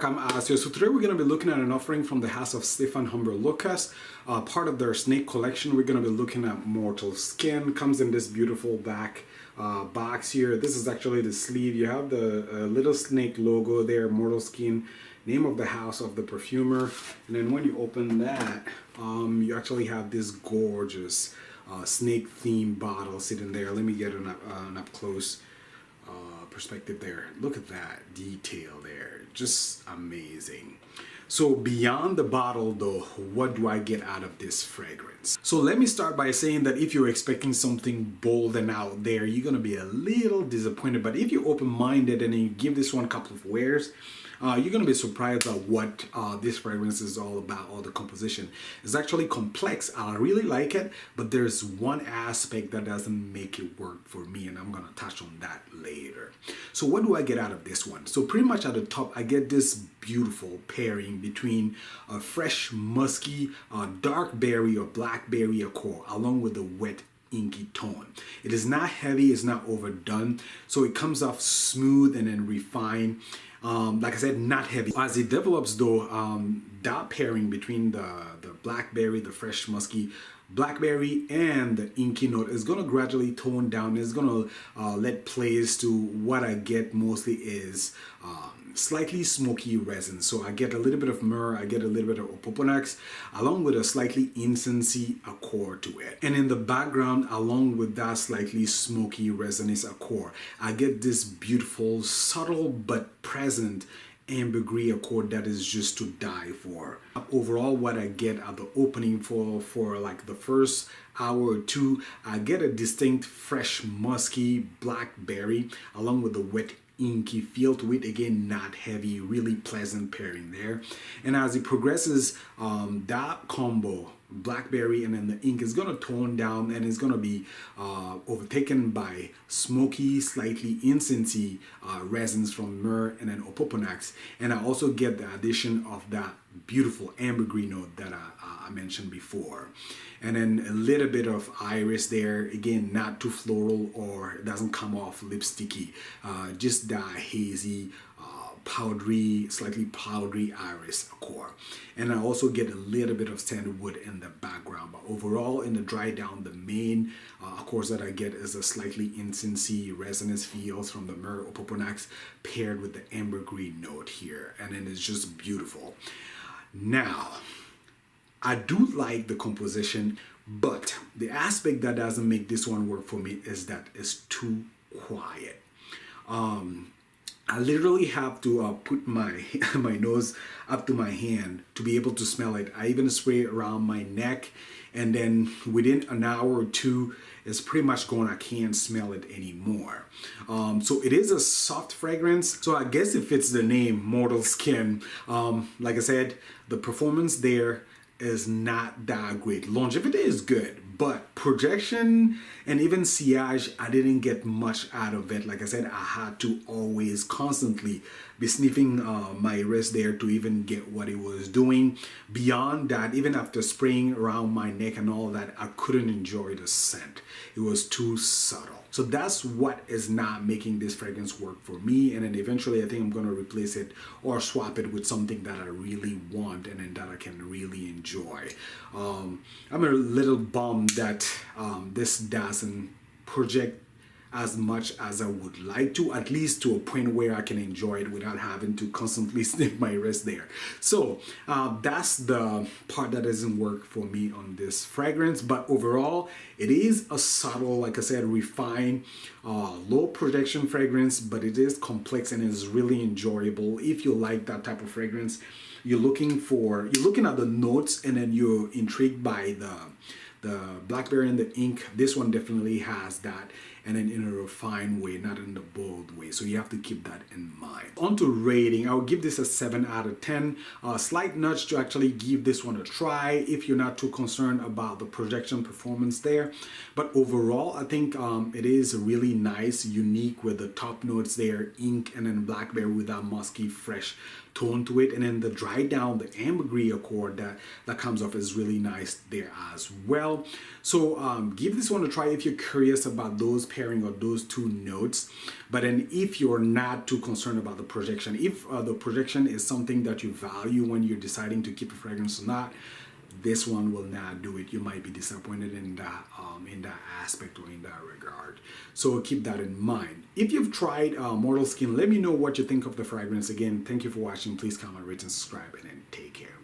welcome. So today we're going to be looking at an offering from the house of Stephane Humbert Lucas, part of their snake collection. We're going to be looking at Mortal Skin. Comes in this beautiful black box here. This is actually the sleeve. You have the little snake logo there, Mortal Skin, name of the house of the perfumer. And then when you open that, you actually have this gorgeous snake themed bottle sitting there. Let me get an up close perspective there. Look at that detail there, just amazing. So beyond the bottle though, what do I get out of this fragrance? So let me start by saying that if you're expecting something bold and out there, you're gonna be a little disappointed. But if you're open-minded and you give this one a couple of wears, you're gonna be surprised at what this fragrance is all about, or the composition. It's actually complex. I really like it, but there's one aspect that doesn't make it work for me, and I'm gonna touch on that later. So what do I get out of this one? So pretty much at the top, I get this beautiful pairing between a fresh, musky, dark berry or blackberry accord, along with the wet, inky tone. It is not heavy, it's not overdone, so it comes off smooth and then refined. Like I said, not heavy. As it develops though, that pairing between the blackberry, the fresh musky blackberry, and the inky note is going to gradually tone down. It's going to let place to what I get mostly is slightly smoky resin. So I get a little bit of myrrh, I get a little bit of opoponax, along with a slightly incensey accord to it. And in the background, along with that slightly smoky resinous accord, I get this beautiful, subtle but present ambergris accord that is just to die for. Overall, what I get at the opening for like the first hour or two, I get a distinct fresh musky blackberry along with the wet inky feel to it. Again, not heavy, really pleasant pairing there. And as it progresses, that combo, blackberry and then the ink, is going to tone down and it's going to be overtaken by smoky, slightly incensey resins from myrrh and then opoponax. And I also get the addition of that beautiful ambergris note that I mentioned before. And then a little bit of iris there, again, not too floral or it doesn't come off lipsticky, just that hazy, powdery, slightly powdery iris accord. And I also get a little bit of sandalwood in the background, but overall in the dry down, the main accords that I get is a slightly incensey resinous feels from the myrrh opoponax paired with the ambergris note here, and then it's just beautiful. Now, I do like the composition, but the aspect that doesn't make this one work for me is that it's too quiet. I literally have to put my my nose up to my hand to be able to smell it. I even spray it around my neck, and then within an hour or two, it's pretty much gone. I can't smell it anymore. So it is a soft fragrance. So I guess it fits the name, Mortal Skin. Like I said, the performance there is not that great. Longevity is good, but projection and even sillage, I didn't get much out of it. Like I said, I had to always constantly be sniffing my wrist there to even get what it was doing. Beyond that, even after spraying around my neck and all that, I couldn't enjoy the scent. It was too subtle. So that's what is not making this fragrance work for me. And then eventually I think I'm going to replace it or swap it with something that I really want and then that I can really enjoy. I'm a little bummed that this doesn't project as much as I would like to, at least to a point where I can enjoy it without having to constantly sniff my wrist there. So that's the part that doesn't work for me on this fragrance. But overall, it is a subtle, like I said, refined, low projection fragrance, but it is complex and is really enjoyable. If you like that type of fragrance, you're looking at the notes and then you're intrigued by the blackberry and the ink. This one definitely has that, and then in a refined way, not in the bold way. So you have to keep that in mind. On to rating, I would give this a 7 out of 10. A slight nudge to actually give this one a try if you're not too concerned about the projection performance there. But overall, I think it is really nice, unique with the top notes there, ink and then blackberry with that musky, fresh tone to it. And then the dry down, the ambergris accord that comes off is really nice there as well. So give this one a try if you're curious about those pairing or those two notes. But then if you're not too concerned about the projection, if the projection is something that you value when you're deciding to keep a fragrance or not, this one will not do it. You might be disappointed in that aspect or in that regard. So keep that in mind. If you've tried Mortal Skin, let me know what you think of the fragrance. Again, thank you for watching. Please comment, rate, and subscribe, and then take care.